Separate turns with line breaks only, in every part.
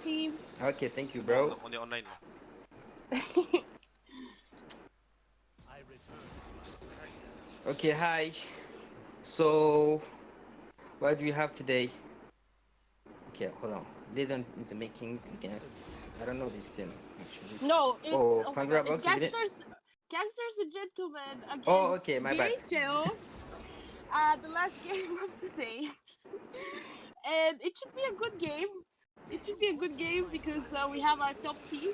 team.
Okay, thank you, bro.
On the online.
Okay, hi. So, what do we have today? Okay, hold on. Leadon is making against. I don't know this team actually.
No, it's
Oh,
my God, it's
Pangra Box, isn't it?
Gangsters and Gentlemen against
Oh, okay, my bad.
BHL. The last game of the day, and it should be a good game. It should be a good game because we have our top team,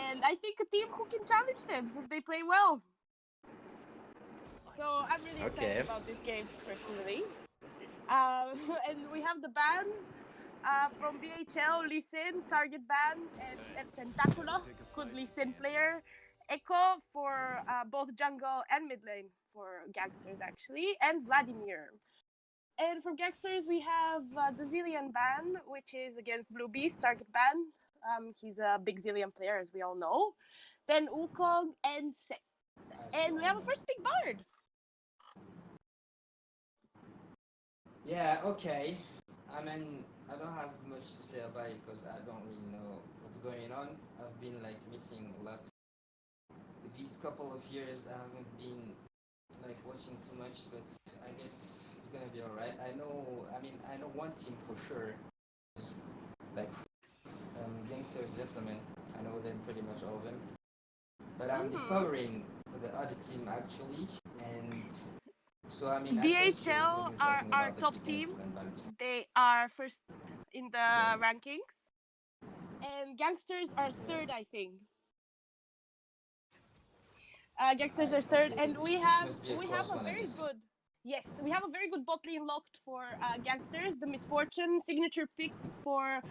and I think a team who can challenge them if they play well. So I'm really excited about this game personally. And we have the bands from BHL, Listen, Target Band, and El Tentaculo, good Listen player. Echo for both jungle and mid lane for Gangsters actually, and Vladimir. And for Gangsters we have the Zillion Band, which is against Blue Beast, Target Band. He's a big Zillion player, as we all know. Then Wukong and Sek. And we have a first pick Bard.
Yeah, okay. I mean, I don't have much to say about it because I don't really know what's going on. I've been like missing a lot. These couple of years I haven't been like watching too much, but I guess it's gonna be alright. I know one team for sure. Like Gangsters Gentlemen. I know them pretty much all of them. But I'm discovering the other team actually, and so I mean,
BHL are our top team. They are first in the rankings, and Gangsters are third, I think. Gangsters are third, and we have a very good. Yes, we have a very good bot lane locked for Gangsters. The Misfortune signature pick for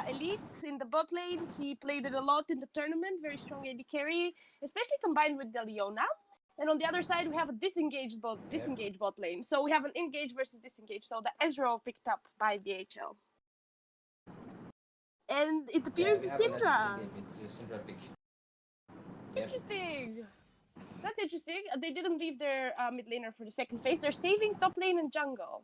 Elite in the bot lane. He played it a lot in the tournament. Very strong AD carry, especially combined with the Leona. And on the other side, we have a disengaged bot lane. So we have an engage versus disengage. So the Ezreal picked up by BHL. And it appears Syndra.
It's a Syndra pick.
Interesting. That's interesting. They didn't leave their mid laner for the second phase. They're saving top lane and jungle.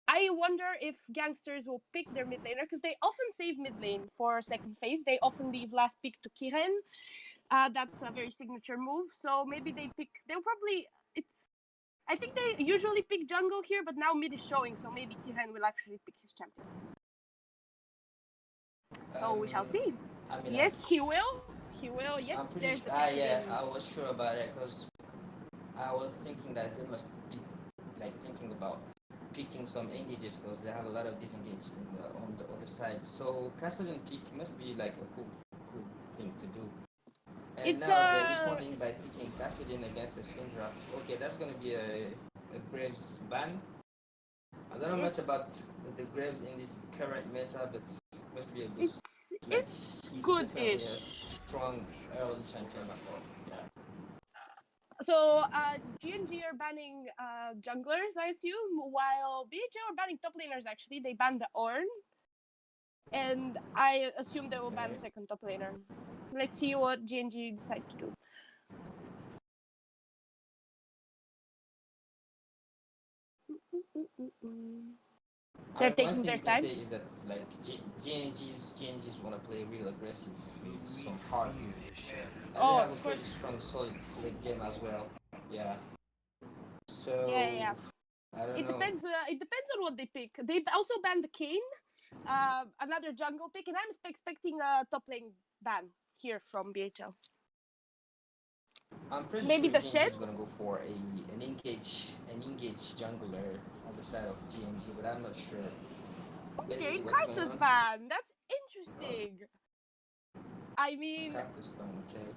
I wonder if Gangsters will pick their mid laner because they often save mid lane for second phase. They often leave last pick to Kiren. That's a very signature move. So maybe they'll probably, I think they usually pick jungle here, but now mid is showing. So maybe Kiren will actually pick his champion. So we shall see.
I mean,
yes, he will. He will. Yes, there's the
yeah, I was sure about it because I was thinking that they must be like thinking about picking some engages because they have a lot of disengage on the other side. So Castellan pick must be like a cool thing to do. And now they're responding by picking Cassidy against a Syndra. Okay, that's gonna be a Graves ban. I don't know much about the Graves in this current meta, but must be a good.
It's good-ish.
Strong early champion before. Yeah.
So GNG are banning junglers, I assume, while BHL are banning top laners. Actually, they banned the Ornn, and I assume they will ban the second top laner. Let's see what GNG decide to do. They're taking their time.
Say is that like GNGs want to play real aggressive with some heart.
Oh,
they have
of
a
course.
pretty strong solid late game as well. Yeah. So
yeah.
I don't know.
Depends. It depends on what they pick. They also banned the Kayn, another jungle pick, and I'm expecting a top lane ban here from BHL.
I'm pretty
Maybe
sure
the Shen
is gonna go for an engage jungler on the side of GNG, but I'm not sure.
Okay, Karthus ban. That's interesting. I mean,
Karthus ban, okay.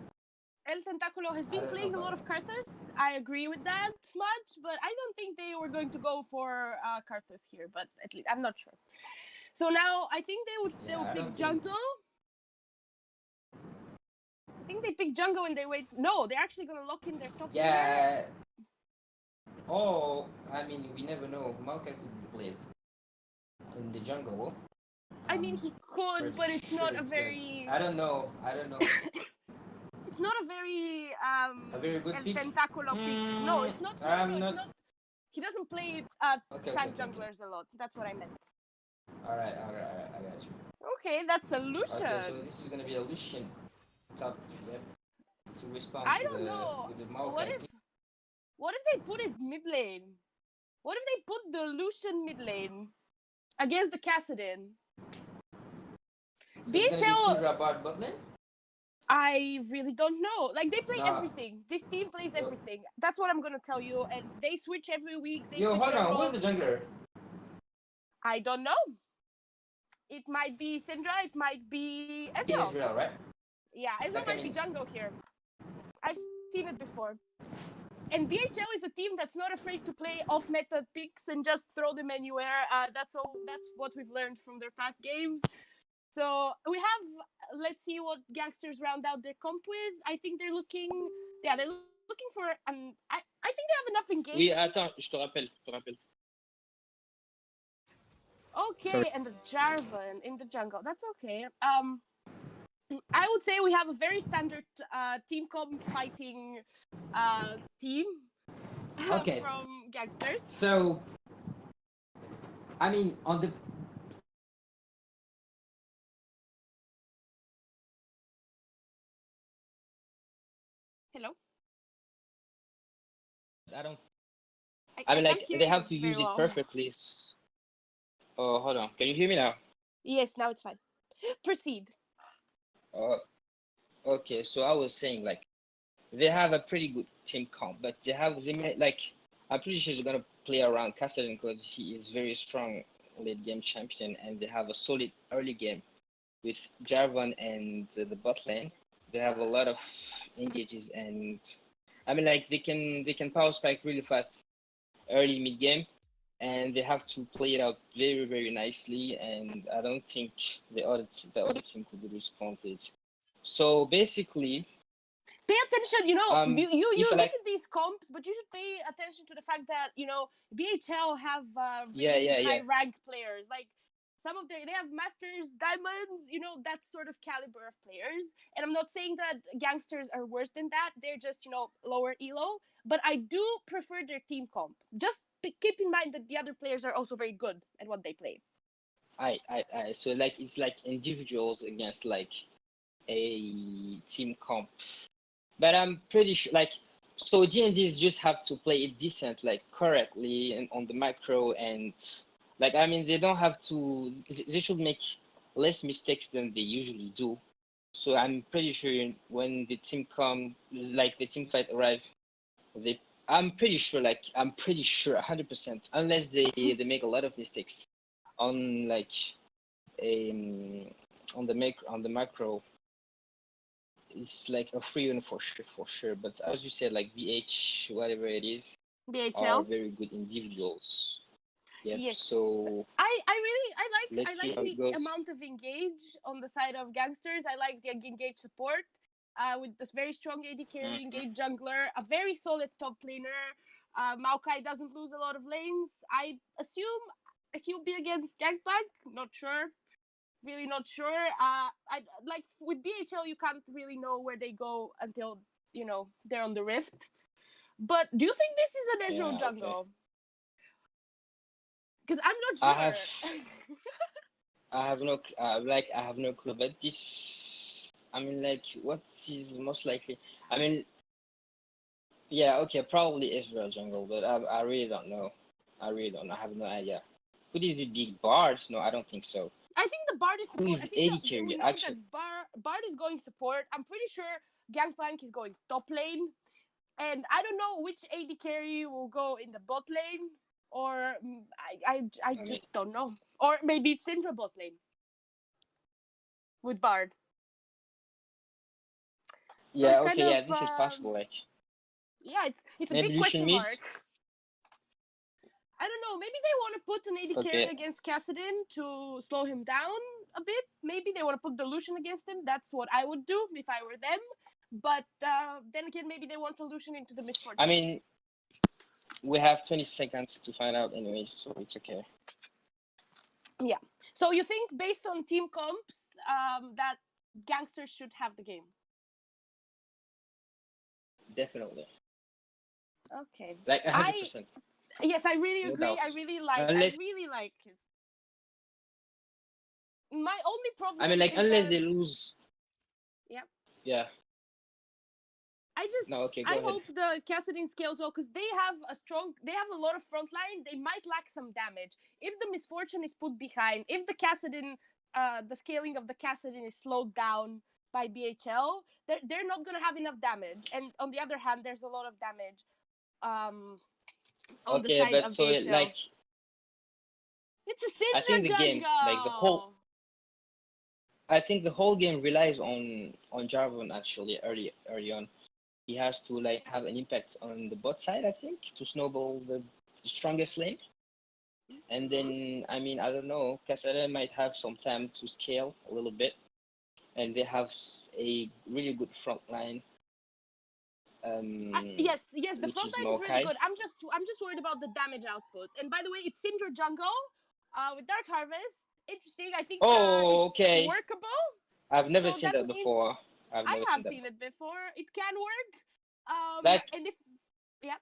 El Tentaculo has been playing a lot of Karthus. I agree with that much, but I don't think they were going to go for Karthus here. But at least I'm not sure. So now I think they will pick jungle. I think they pick jungle and they wait. No, they're actually gonna lock in their top laner.
Yeah. Oh, I mean, we never know. Maokai could be played in the jungle.
I mean, he could, but it's not a very.
I don't know.
It's not a very
good
El
pick.
Tentaculo pick. No, it's not. No, it's not. He doesn't play tank junglers a lot. That's what I meant.
Alright, I got you.
Okay, that's a
Okay, so
Lucian.
this is gonna be a Lucian top, yep, to respond
I
to
don't
the
know. What
Maokai
if
pick.
what if they put it mid lane? What if they put the Lucian mid lane against the Kassadin?
So it's gonna be
BHL,
Syndra bot lane?
I really don't know. Like they play
No.
everything. This team plays
Yo,
everything. That's what I'm gonna tell you. And they switch every week. They
yo,
switch
hold
their
on.
role.
Who's the jungler?
I don't know. It might be Syndra. It might be Ezreal.
Israel, right?
Yeah, Ezreal
Like, I
might be
mean,
jungle here. I've seen it before. And BHL is a team that's not afraid to play off-meta picks and just throw them anywhere. That's all. That's what we've learned from their past games. So we have. Let's see what gangsters round out their comp with. I think they're looking. Yeah, they're looking for. I think they have enough
Oui,
engage.
attends, je te rappelle. Sorry.
Okay, and the Jarvan in the jungle. That's okay. I would say we have a very standard team comp fighting team
okay.
from gangsters.
So, I mean, on the
Hello.
I don't.
I can't
Like
hear
they
you
have to
very
use it
well.
perfectly. Oh, hold on. Can you hear me now?
Yes, now it's fine. Proceed.
Uh, okay. So I was saying like they have a pretty good team comp, but like I'm pretty sure they're gonna play around Castellan because he is very strong late game champion, and they have a solid early game with Jarvan and the bot lane. They have a lot of engages, and like they can power spike really fast early mid game, and they have to play it out very very nicely. And I don't think the other team could respond to it. So basically,
Pay attention. You know, you
if
look
like
at these comps, but you should pay attention to the fact that BHL have
yeah
really
yeah yeah
high ranked players. Like some of they have masters, diamonds. That sort of caliber of players. And I'm not saying that gangsters are worse than that. They're just lower elo. But I do prefer their team comp. Just keep in mind that the other players are also very good at what they play.
I so like it's like individuals against like a team comp. But I'm pretty sure, like, so D&Ds just have to play it decent, like, correctly and on the macro, and, like, they don't have to, they should make less mistakes than they usually do. So I'm pretty sure when the team like, the team fight arrive, they, I'm pretty sure 100%, unless they make a lot of mistakes on, like, um, on the macro, it's like a free one for sure. But as you said, like VH, whatever it is, are
BHL.
very good individuals. Yep.
Yes.
So
I
let's see
like
how it
the
goes.
amount of engage on the side of gangsters. I like the engage support with this very strong AD carry,
Mhm.
engage jungler, a very solid top laner. Maokai doesn't lose a lot of lanes. I assume he'll be against Gangplank. Not sure. Really not sure. I like with BHL you can't really know where they go until they're on the rift. But do you think this is an Ezreal
Yeah. Okay.
jungle? Because I'm not
I have
sure.
I have no I have no clue. But this, like, what is most likely? I mean, yeah. Okay. Probably Israel jungle, but I really don't know. I really don't know. I have no idea. Could it be Big Bard? No, I don't think so.
I think the Bard is
Who
support.
is
I think
AD
that we
carry
know that
actually?
Bard is going support. I'm pretty sure Gangplank is going top lane, and I don't know which AD carry will go in the bot lane, or I
I mean,
just don't know. Or maybe it's Syndra bot lane with Bard. So
yeah.
it's kind
Okay.
of
Yeah. This is possible. Like
yeah, it's a
maybe
big
Lucian
question
mid.
mark. I don't know. Maybe they want to put an AD carry
Okay.
against Kassadin to slow him down a bit. Maybe they want to put the Lucian against him. That's what I would do if I were them. But then again, maybe they want to Lucian into the
I
misfortune.
mean, we have 20 seconds to find out anyways, so it's okay.
Yeah. So you think based on team comps that gangsters should have the game?
Definitely.
Okay.
Like
I
100%.
yes, I really
No
agree.
doubt.
I
Unless
really like it. My only problem
I mean, like
is
unless
that
they lose.
yeah.
Yeah. No, okay, go
I
ahead.
hope the Cassadin scales well because they have a lot of front line. They might lack some damage if the Misfortune is put behind. If the Cassadin, the scaling of the Cassadin is slowed down by BHL, they're not gonna have enough damage. And on the other hand, there's a lot of damage on the
Okay,
side
but
of
so
BHL.
like
It's a
I think
Syndra
the game, like the whole,
jungle.
I think the whole game relies on Jarvan actually early on. He has to like have an impact on the bot side, I think, to snowball the strongest lane. And then I mean I don't know, Casada might have some time to scale a little bit, and they have a really good front line.
Yes, the
Which
front
is
line is really
Maokai.
good. I'm just worried about the damage output. And by the way, it's Syndra jungle with Dark Harvest. Interesting. I think
Oh,
it's
okay.
workable.
I've never
So
seen
that
that
means
before. I've
I
never
have
seen that
seen
before.
it before. It can work.
Like,
And if yeah,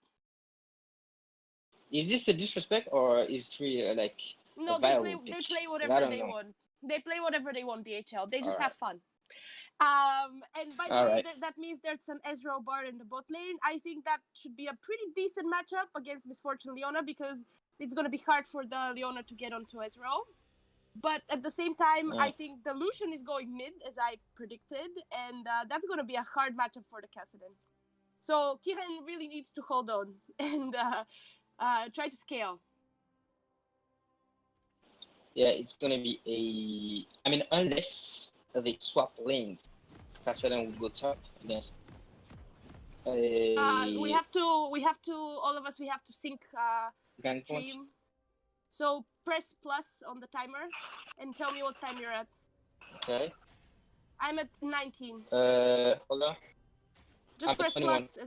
is this a disrespect or is it really like a
no,
viable pick?
they play
'Cause I
whatever
don't
they
know.
want. They play whatever they want. BHL. They
All
just
right,
have fun. And by the
all
way,
right.
that means there's an Ezreal Bard in the bot lane. I think that should be a pretty decent matchup against Misfortune Leona because it's going to be hard for the Leona to get onto Ezreal. But at the same time,
Yeah.
I think the Lucian is going mid, as I predicted, and that's going to be a hard matchup for the Cassadin. So Kiran really needs to hold on and try to scale.
Yeah, it's gonna be a. I mean, unless they swap lanes, Castellan would go top against
We
a
have to, all of us, we have to sync
Gangplank.
stream. So press plus on the timer and tell me what time you're at.
Okay.
I'm at 19.
Hold on.
Just
I'm
press
21.
plus.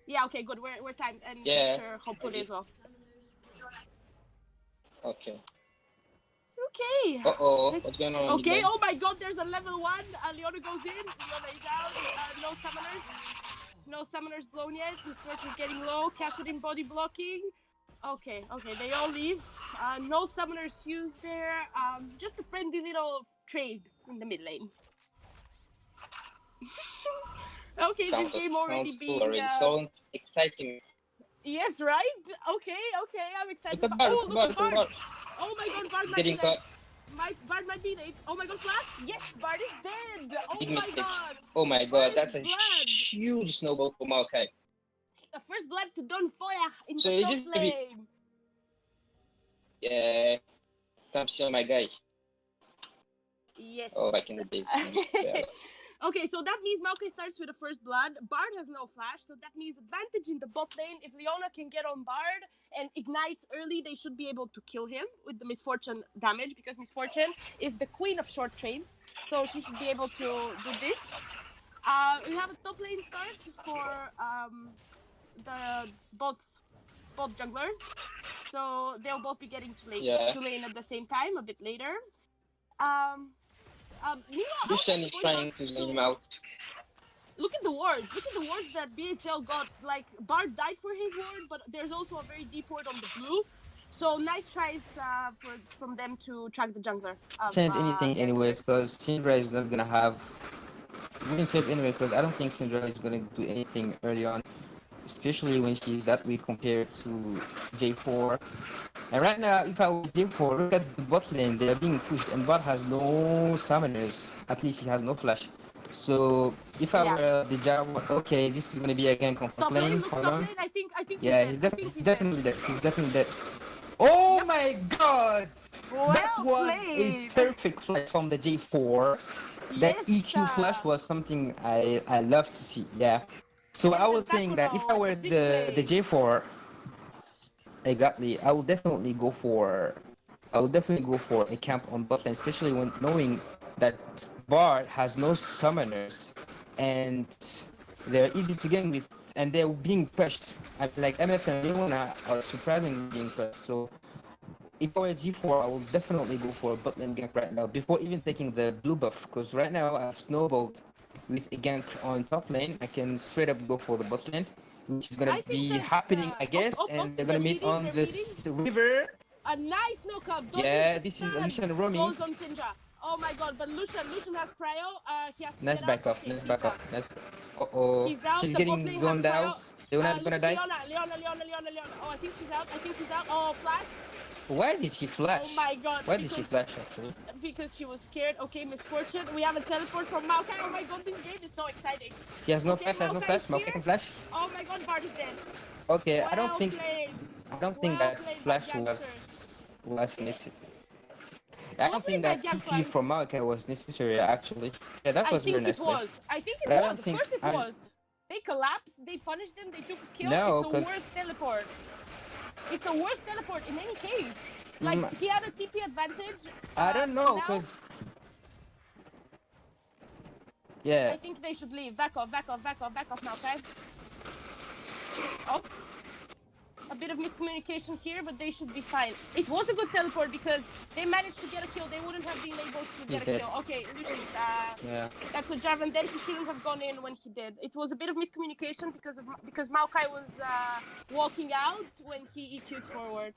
Yeah, okay, good. We're timed. And
Yeah.
Victor, hopefully, as well.
Okay.
Okay.
Uh-oh. What's going on mid
Okay,
lane?
oh my god, there's a level 1. Leona goes in. Leona is out. No summoners. No summoners blown yet. Misfortune's getting low. Cassadin body blocking. Okay, they all leave. No summoners used there. Just a friendly little trade in the mid lane. Okay, this game already
Sounds cool
being...
already. Sounds exciting.
Yes, right? Okay, I'm excited.
Look at Bard,
Oh, look at
look at
Bard.
Bard.
Oh my god, Bard might be
Getting
dead.
caught.
Bard might be dead. Oh my god, flash. Yes, Bard is dead. Oh
Big
my
mistake.
god.
Oh my god,
First
that's a
blood.
huge snowball for Maokai.
The first blood to Don Foya in
So
the
it's
top
just gonna be
lane.
yeah. Come see my guy.
Yes.
Oh, back in the days. Yeah.
Okay, so that means Maokai starts with the first blood. Bard has no flash, so that means advantage in the bot lane. If Leona can get on Bard and ignites early, they should be able to kill him with the Misfortune damage because Misfortune is the queen of short trades, so she should be able to do this. We have a top lane start for the both junglers, so they'll both be getting to lane at the same time a bit later.
Lucian is trying to lane him out.
Look at the wards. Look at the wards that BHL got. Like, Bard died for his ward, but there's also a very deep ward on the blue. So nice tries from them to track the jungler.
Change anything anyways, because Syndra is not gonna have. We didn't change anyway, because I don't think Syndra is gonna do anything early on, especially when she's that weak compared to J4. And right now, if I were J4, look at the bot lane, they are being pushed, and bot has no summoners. At least he has no flash. So if I were the Jaguar, okay, this is gonna be again
top
lane.
lane. Hold on. I think
yeah, he's definitely dead. He's definitely dead. Oh my god!
Well
that was
played.
A perfect flash from the J4. That EQ flash was something I love to see. Yeah. So I was saying that if I were the J4, exactly, I would definitely go for a camp on bot lane, especially when knowing that Bard has no summoners and they're easy to game with, and they're being pushed. I mean, like MF and Leona are surprisingly being pushed. So if I were G4, I would definitely go for a bot lane gank right now before even taking the blue buff, because right now I've snowballed with a gank on top lane. I can straight up go for the bot lane, which is gonna be happening, I guess, and they're gonna meet on this river.
A nice knockup.
Yeah, this is Lucian roaming.
Goes on Syndra. Oh my god, but Lucian has prio. He has to
Let's
get out.
back off.
Okay,
Let's
he's
back
out.
off. Let's. Oh,
He's out.
she's
The bot
getting
lane
zoned
has prio.
out. Leona's gonna die.
Leona. Oh, I think she's out. Oh, flash.
Why did she flash?
Oh my god.
Why did she flash actually?
Because she was scared. Okay, misfortune. We have a teleport from Maokai. Oh my god, this game is so exciting.
He has no
Okay,
flash. Maokai can flash.
Oh my god, Bard is dead.
Okay,
Well
I don't think that
played
flash
by
was necessary. I don't think
by
that TP
Gangplank.
from Maokai was necessary actually. Yeah, that was very nice play.
I think it
But I
was.
don't
Of
think-
course it
I'm-
was. They collapsed. They punished them. They took a kill.
No,
it's a
'cause-
worse teleport. It's a worse teleport in any case. Like he had a TP advantage.
I don't know,
now,
cause yeah.
I think they should leave. Back off now, okay? Oh. A bit of miscommunication here, but they should be fine. It was a good teleport because they managed to get a kill. They wouldn't have been able to get a kill. Okay, Lucian's,
Yeah.
that's a Jarvan there. He shouldn't have gone in when he did. It was a bit of miscommunication because Maokai was walking out when he EQ'd forward.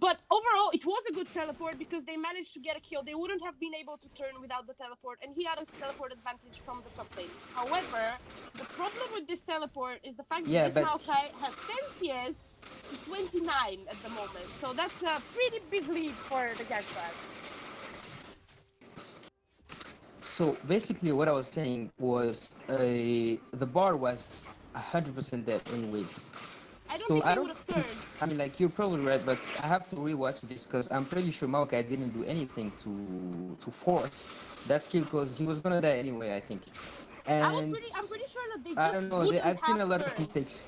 But overall, it was a good teleport because they managed to get a kill. They wouldn't have been able to turn without the teleport, and he had a teleport advantage from the top lane. However, the problem with this teleport is the fact that this Maokai has 10 CS to 29 at the moment. So that's a pretty big lead for the Gangplank.
So basically, what I was saying was the bar was 100% dead anyways.
I don't think
I
he
don't
would have turned.
I mean, like, you're probably right, but I have to rewatch this because I'm pretty sure Maokai didn't do anything to force that skill because he was gonna die anyway, I think. And
I'm pretty sure that they just
I don't know. I've seen a lot of
turned.
mistakes.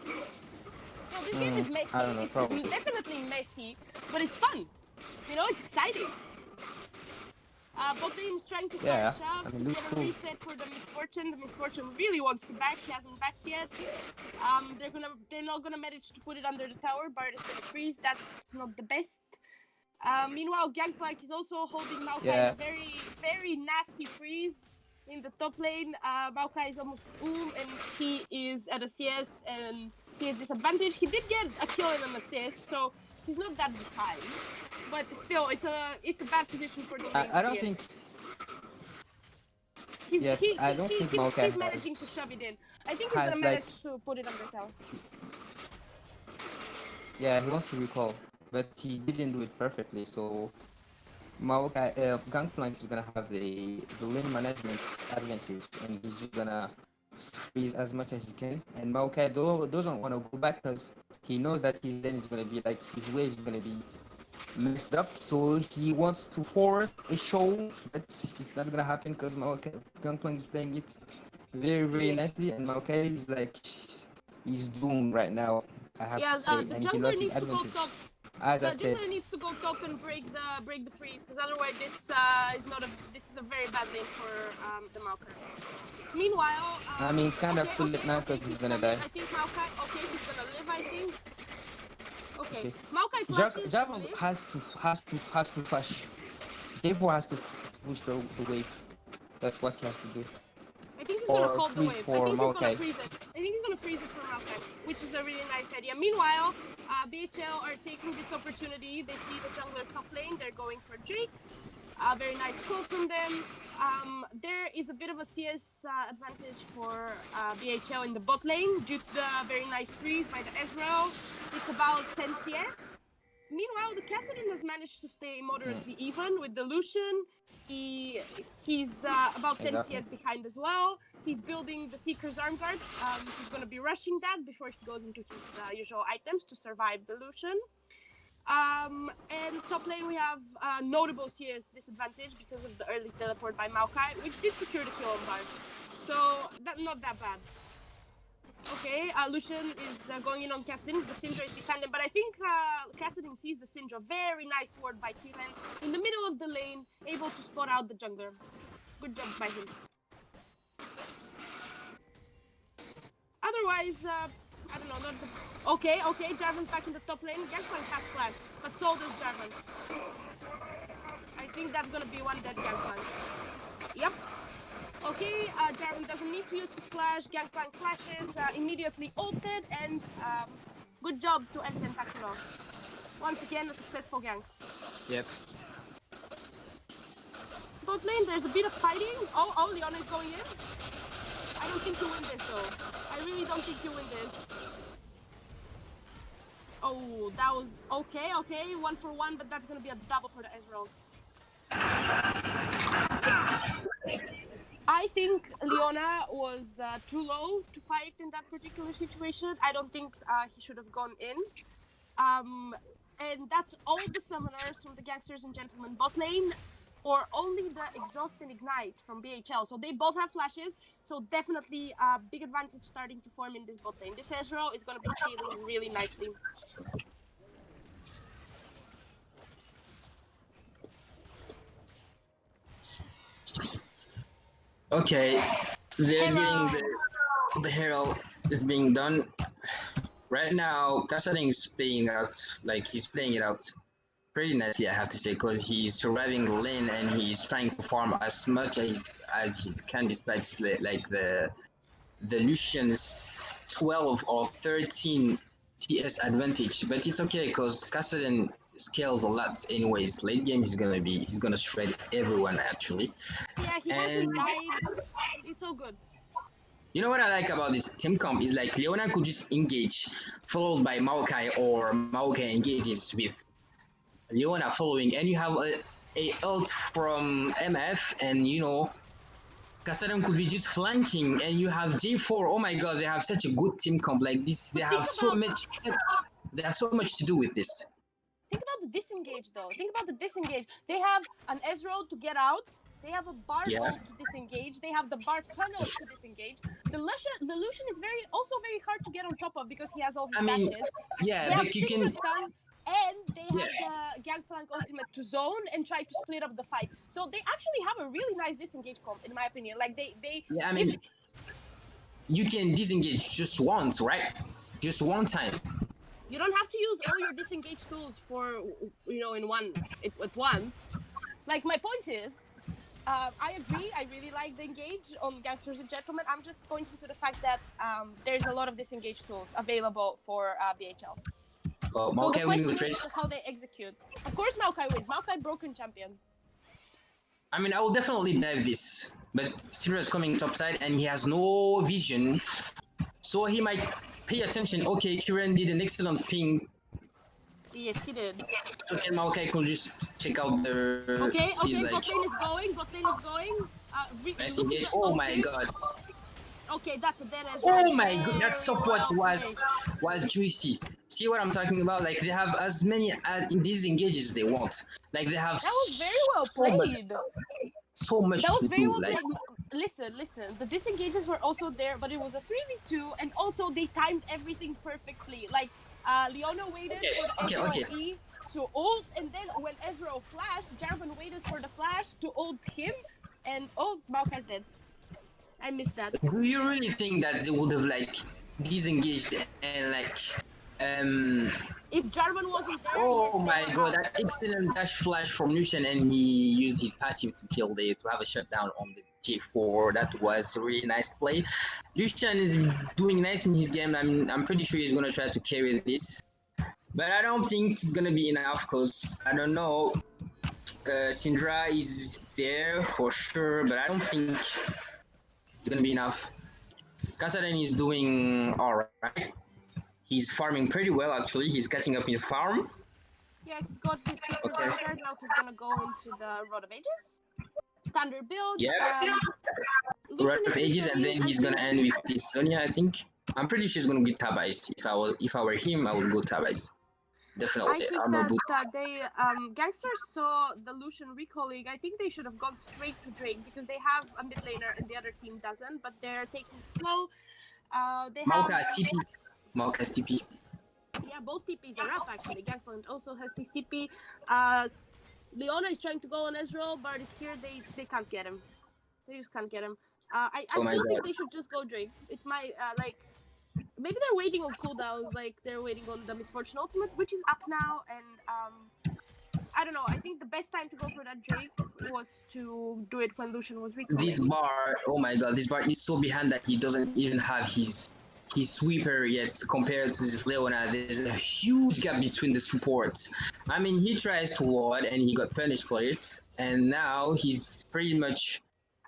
No, this game is messy.
I don't know,
it's
probably.
definitely messy, but it's fun. You know, it's exciting. Bot lane is trying to
Yeah,
shove
I mean,
to
looks
get a
cool.
reset for the misfortune. The misfortune really wants to back. She hasn't backed yet. They're not gonna manage to put it under the tower. Bard is gonna freeze. That's not the best. Meanwhile, Gangplank is also holding Maokai in a very, very nasty freeze in the top lane. Maokai is almost boom, and he is at a CS and CS disadvantage. He did get a kill and an assist, so he's not that behind. But still, it's a bad position for the lane.
I don't think. I don't think Maokai
he's managing to shove it in. I think he's
has,
gonna manage to put it under tower.
Yeah, he wants to recall, but he didn't do it perfectly. So Maokai, Gangplank is gonna have the lane management advantage, and he's just gonna freeze as much as he can. And Maokai doesn't want to go back because he knows that his lane is gonna be like his wave is gonna be messed up. So he wants to force a show, but it's not gonna happen because Gangplank is playing it very, very nicely, and Maokai is like he's doomed right now. I have to say,
the
and he
jungler
lost his
needs to go
advantage.
top.
As I
The
said,
jungler needs to go top and break the freeze, because otherwise this is a very bad lane for the Maokai. Meanwhile,
I mean, it's kind of too late now because he's gonna die.
I think Maokai. Okay, he's gonna live. I think. Okay. Maokai flashes.
Javan has to flash. Therefore has to push the wave. That's what he has to do.
I think he's gonna hold the
freeze
wave.
for
I think
Maokai.
he's gonna freeze it. I think he's gonna freeze it for Maokai, which is a really nice idea. Meanwhile, BHL are taking this opportunity. They see the jungler top lane. They're going for Drake. Very nice pull from them. There is a bit of a CS advantage for BHL in the bot lane due to the very nice freeze by the Ezreal. It's about 10 CS. Meanwhile, the Kassadin has managed to stay moderately even with the Lucian. He's about 10 CS behind as well. He's building the Seeker's Arm Guard. He's going to be rushing that before he goes into his usual items to survive the Lucian. And top lane we have notable CS disadvantage because of the early teleport by Maokai, which did secure the kill on Bard. So, not that bad. Okay, Lucian is going in on Kassadin. The Syndra is behind him, but I think Kassadin sees the Syndra. Very nice ward by Kiran. In the middle of the lane, able to spot out the jungler. Good job by him. Otherwise, I don't know. Okay, Jarvan's back in the top lane. Gangplank has flash, but so does Jarvan. I think that's gonna be one dead Gangplank. Yep. Okay, Jarvan doesn't need to use his flash. Gangplank flashes, immediately ulted, and good job to El Tentaculo. Once again, a successful gank.
Yep.
bot lane. There's a bit of fighting. Oh, Leona is going in. I don't think you win this though. I really don't think you win this. Oh, that was okay. 1-for-1, but that's gonna be a double for the Ezreal. I think Leona was too low to fight in that particular situation. I don't think he should have gone in. And that's all the summoners from the Gangsters and Gentlemen bot lane, or only the Exhaust and Ignite from BHL. So they both have flashes, so definitely a big advantage starting to form in this bot lane. This Ezreal is going to be scaling really nicely.
Okay, they're
Hello.
getting the Herald is being done. Right now, Kassadin is playing out, like he's playing it out pretty nicely, I have to say, because he's surviving the lane and he's trying to farm as much as he can, despite like the Lucian's 12 or 13 TS advantage. But it's okay because Kassadin scales a lot anyways. Late game he's gonna shred everyone actually.
Yeah, he hasn't died. It's all good.
You know what I like about this team comp is like Leona could just engage, followed by Maokai, or Maokai engages with Leona following, and you have a ult from MF, and you know Kassadin could be just flanking, and you have J4. Oh my god, they have such a good team comp like this. They have so much to do with this.
Think about the disengage though. Think about the disengage. They have an Ezreal to get out. They have a Bard ult to disengage. They have the Bard tunnel to disengage. The Lucian is also very hard to get on top of because he has all his dashes.
Yeah,
they have
like you can.
Stun, and they have the Gangplank ultimate to zone and try to split up the fight. So they actually have a really nice disengage comp, in my opinion. Like they.
Yeah, I mean, you can disengage just once, right? Just one time.
You don't have to use all your disengage tools for at once. Like my point is. I agree. I really like the engage on Gangsters and Gentlemen. I'm just pointing to the fact that there's a lot of disengage tools available for BHL.
So
the question is how they execute. Of course, Maokai wins. Maokai broken champion.
I mean, I will definitely dive this, but Syndra is coming topside and he has no vision, so he might pay attention. Okay, Kiran did an excellent thing.
Yes, he did.
So can Maokai could just check out the.
Okay, bot lane is going. Nice
engage. Oh my god.
Okay, that's a dead as
well. Oh my god, that support was juicy. See what I'm talking about? Like they have as many in these engages they want. Like they have.
That was very well played.
So much.
That was very well
played.
Listen. The disengages were also there, but it was a 3v2, and also they timed everything perfectly. Like. Leona waited for the Ezreal E to ult, and then when Ezreal flashed, Jarvan waited for the flash to ult him, and Maokai's dead. I missed that.
Do you really think that they would have like disengaged and like
if Jarvan wasn't there?
Oh my god, that excellent dash flash from Lucian, and he used his passive to kill to have a shutdown on the J4. That was a really nice play. Lucian is doing nice in his game. I'm pretty sure he's gonna try to carry this, but I don't think it's gonna be enough because I don't know. Syndra is there for sure, but I don't think it's gonna be enough. Kassadin is doing alright. He's farming pretty well actually. He's catching up in farm.
Yeah, he's got his Seeker's Vanguard. Now he's gonna go into the Rod of Ages. Standard build.
Yeah. Rod of Ages, and then he's gonna end with this Sonya, I think. I'm pretty sure he's gonna get tab ice. If I were him, I would go tab ice. Definitely.
I think that they Gangsters saw the Lucian recalling. I think they should have gone straight to Drake because they have a mid laner and the other team doesn't, but they're taking it slow. They have
CP. Maokai's TP.
Yeah, both TPs are up actually. Gangplank also has his TP. Leona is trying to go on Ezreal. Bard is here. They can't get him. They just can't get him. I still think they should just go Drake. It's my like maybe they're waiting on cooldowns, like they're waiting on the Misfortune Ultimate, which is up now, and I don't know. I think the best time to go for that Drake was to do it when Lucian was recalling.
This Bard, oh my god, this Bard is so behind that he doesn't even have his
his sweeper yet compared to this Leona. There's a huge gap between the supports. I mean, he tries to ward and he got punished for it, and now he's pretty much.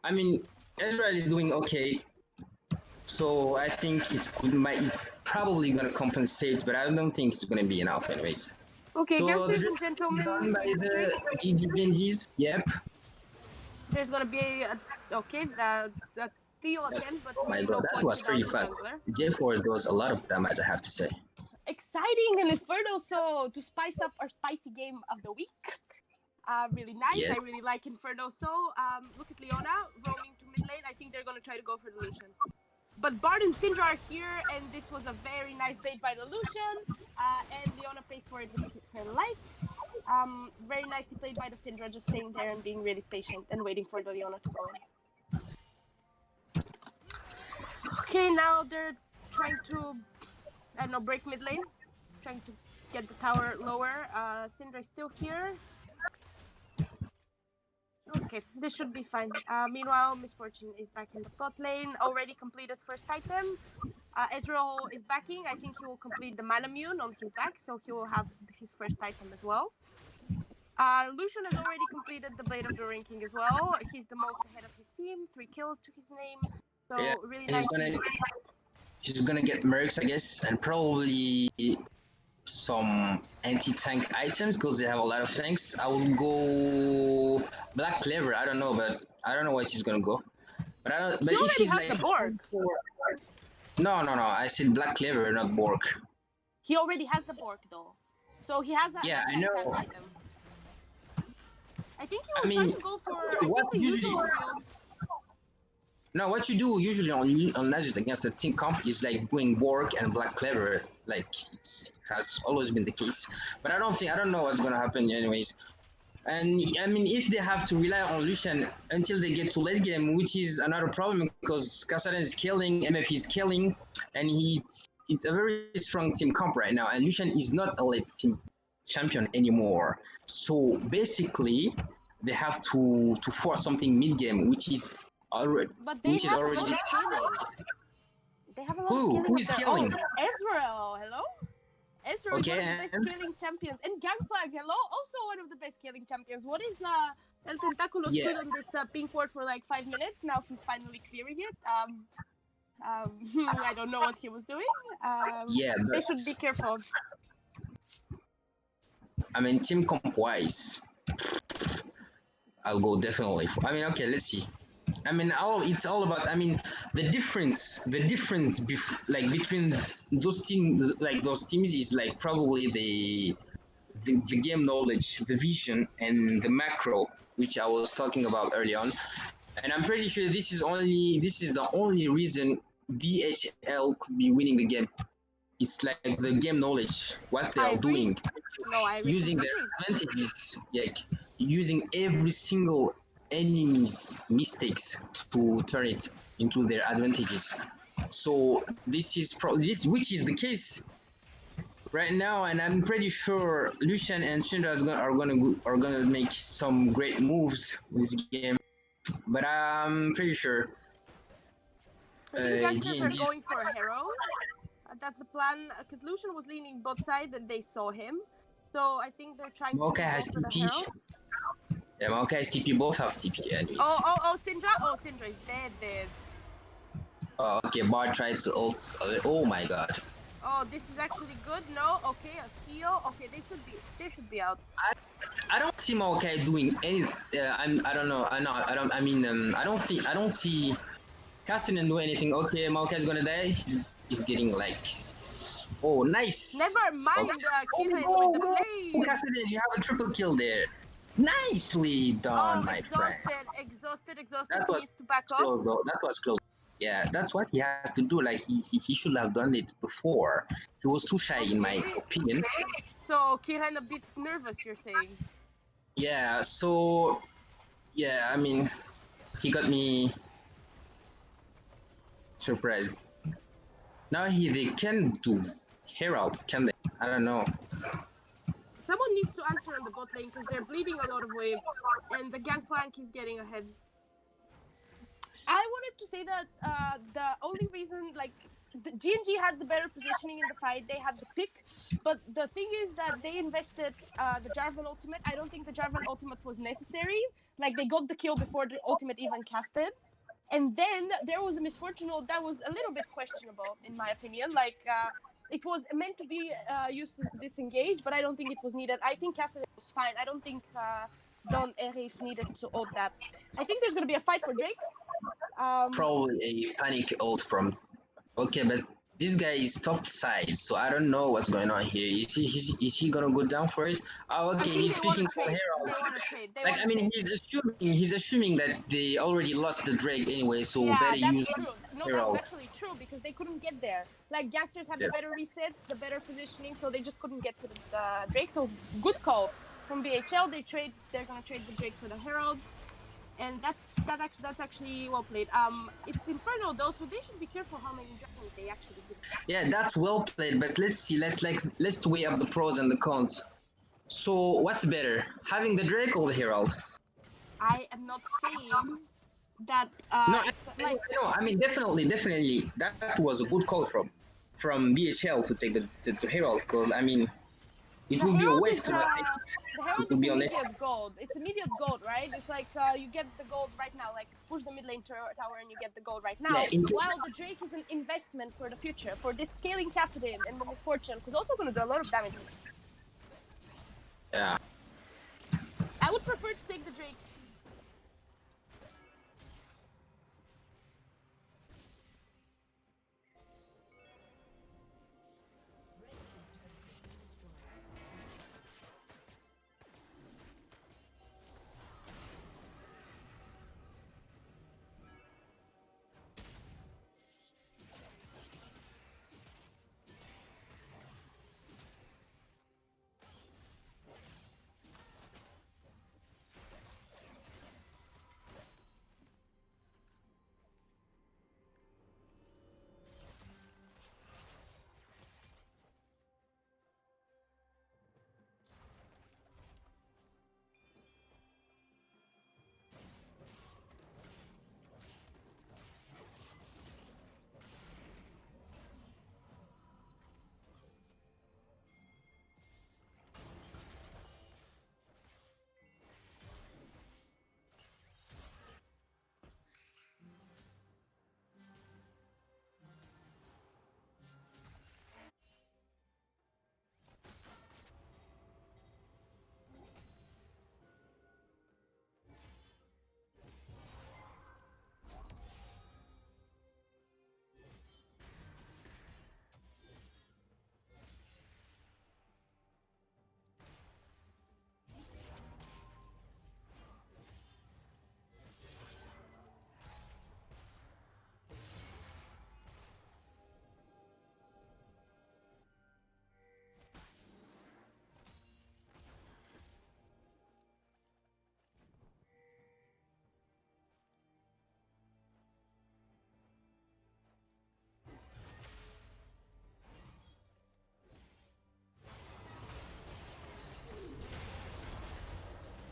I mean, Israel is doing okay, so I think it's probably gonna compensate, but I don't think it's gonna be enough anyways.
Okay,
So
youngsters
the
and gentlemen,
done by the GG Genjis. Yep.
there's gonna be a steal again, but
Oh my
no
god, that
point
was
without
pretty
the
fast.
jungler.
J4 does a lot of damage, I have to say.
Exciting and Inferno, so to spice up our spicy game of the week. Really nice.
Yes.
I really like Inferno. So look at Leona roaming to mid lane. I think they're gonna try to go for the Lucian. But Bard and Syndra are here, and this was a very nice bait by the Lucian. And Leona pays for it with her life. Very nicely played by the Syndra, just staying there and being really patient and waiting for the Leona to go in. Okay, now they're trying to, I don't know, break mid lane. Trying to get the tower lower. Syndra is still here. Okay, this should be fine. Meanwhile, Misfortune is back in the bot lane. Already completed first item. Ezreal is backing. I think he will complete the Manamune on his back, so he will have his first item as well. Lucian has already completed the Blade of the Ranking as well. He's the most ahead of his team. 3 kills to his name. So
Yeah,
really nice.
He's gonna get mercs, I guess, and probably some anti-tank items because they have a lot of tanks. I will go Black Cleaver. I don't know, but I don't know what he's gonna go. But I don't. But
He
if
already
he's
has
like
the Borg.
No. I said Black Cleaver, not Borg.
He already has the Borg though. So he has a
Yeah, I
anti-tank
know.
item. I think he will try to go for
what
the
usually-
usual build.
No, what you do usually on Nasus against a team comp is like doing Borg and Black Cleaver. Like it has always been the case. But I don't know what's gonna happen anyways. And I mean, if they have to rely on Lucian until they get to late game, which is another problem because Kassadin is killing, MF is killing, and it's a very strong team comp right now. And Lucian is not a late team champion anymore. So basically, they have to force something mid game, which is already.
But they have a lot of scaling. They have a lot of scaling.
Who is scaling?
Ezreal, hello? Ezreal is
Okay,
one of the best scaling champions. And Gangplank, hello? Also one of the best scaling champions. What is El Tentáculo stood on this pink ward for like 5 minutes. Now he's finally clearing it. I don't know what he was doing. They should be careful.
I mean, team comp wise, I'll go definitely. Okay, let's see. It's all about. The difference between those teams is like probably the game knowledge, the vision, and the macro, which I was talking about early on. And I'm pretty sure this is the only reason BHL could be winning the game. It's like the game knowledge, what they are doing, using their advantages, like using every single enemy's mistakes to turn it into their advantages. So this is which is the case right now, and I'm pretty sure Lucian and Syndra are gonna make some great moves this game. But I'm pretty sure.
I think the are going for a hero. That's the plan, because Lucian was leaning both sides and they saw him. So I think they're trying to go for the hero.
Yeah, Maokai has TP, both have TP anyways.
Syndra? Oh, Syndra is dead.
Oh, okay, Bard tried to ult. Oh my god.
Oh, this is actually good. No, okay, a heal. Okay, they should be out.
I don't see Maokai doing any. I don't know. I don't see Castellan do anything. Okay, Maokai's gonna die. He's getting like. Oh, nice.
Never mind.
Go, Castellan, you have a triple kill there. Nicely done, my friend.
Exhausted.
That was
he needs to back off.
Close, though. That was close. Yeah, that's what he has to do. Like he should have done it before. He was too shy, in my opinion.
So Kiran a bit nervous, you're saying?
Yeah. So, yeah. He got me surprised. Now they can do Herald, can they? I don't know.
Someone needs to answer on the bot lane because they're bleeding a lot of waves, and the Gangplank is getting ahead. I wanted to say that the only reason, like, the GNG had the better positioning in the fight. They had the pick, but the thing is that they invested the Jarvan ultimate. I don't think the Jarvan ultimate was necessary. Like they got the kill before the ultimate even casted, and then there was a misfortune that was a little bit questionable in my opinion. Like it was meant to be used to disengage, but I don't think it was needed. I think casted was fine. I don't think Don Erif needed to ult that. I think there's gonna be a fight for Drake.
Probably a panic ult from. Okay, but this guy is top side, so I don't know what's going on here. Is he gonna go down for it? Oh,
I
okay,
think
he's
they want to
speaking for
trade.
Herald.
They want to trade. They
Like
want
I
to
mean,
trade.
he's assuming that they already lost the Drake anyway, so
Yeah,
better
that's
use
true. No,
Herald.
that's actually true because they couldn't get there. Like Gangsters had
Yeah.
the better resets, the better positioning, so they just couldn't get to the Drake. So good call from BHL. They're gonna trade the Drake for the Herald, and that's actually well played. It's Inferno though, so they should be careful how many dragons they actually give.
Yeah, that's well played. But let's see. Let's weigh up the pros and the cons. So what's better, having the Drake or the Herald?
I am not saying that
No,
it's like
no. I mean, definitely, that was a good call from BHL to take the Herald. Because I mean, it
the
would be a
Herald
waste
is
to not take
the
it.
Herald
To
is
be honest.
immediate gold. It's immediate gold, right? It's like you get the gold right now. Like push the mid lane tower and you get the gold right now.
Yeah,
While the Drake is an investment for the future, for this scaling Kassadin and the Misfortune, who's also going to do a lot of damage.
Yeah.
I would prefer to take the Drake.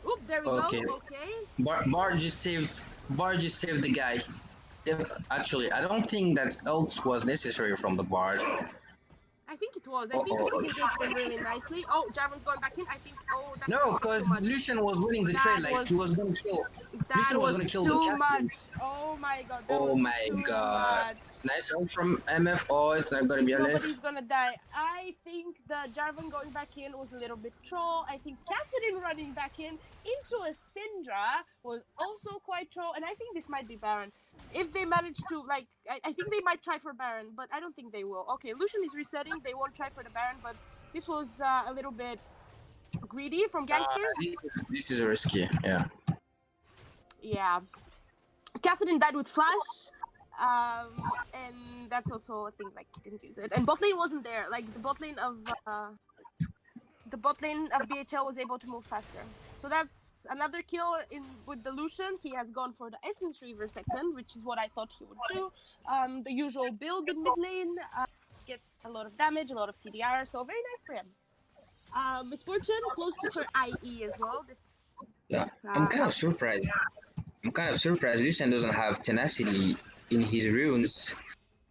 Oop, there we
Okay.
go. Okay.
Bar just saved the guy. Actually, I don't think that ult was necessary from the Bard.
I think it was. I think it disengaged them really nicely. Oh, Jarvan's going back in. I think. Oh, that
No,
was
because
too much.
Lucian was winning the trade. Like he was gonna kill.
That
Lucian was
was
gonna kill
too
the captain.
much. Oh my god. That
Oh
was
my
too
god!
much.
Nice ult from MF. Oh, it's not gonna be a
Nobody's
lift.
gonna die. I think the Jarvan going back in was a little bit troll. I think Kassadin running back in into a Syndra was also quite troll. And I think this might be Baron. If they manage to, like, I think they might try for Baron, but I don't think they will. Okay, Lucian is resetting. They won't try for the Baron, but this was a little bit greedy from Gangsters.
This is risky. Yeah.
Yeah. Kassadin died with Flash. And that's also a thing, like, he didn't use it. And bot lane wasn't there. Like, the bot lane of BHL was able to move faster. So that's another kill with the Lucian. He has gone for the Essence Reaver second, which is what I thought he would do. The usual build in mid lane. Gets a lot of damage, a lot of CDR, so very nice for him. Misfortune, close to her IE as well.
Yeah. I'm kind of surprised. Lucian doesn't have tenacity in his runes.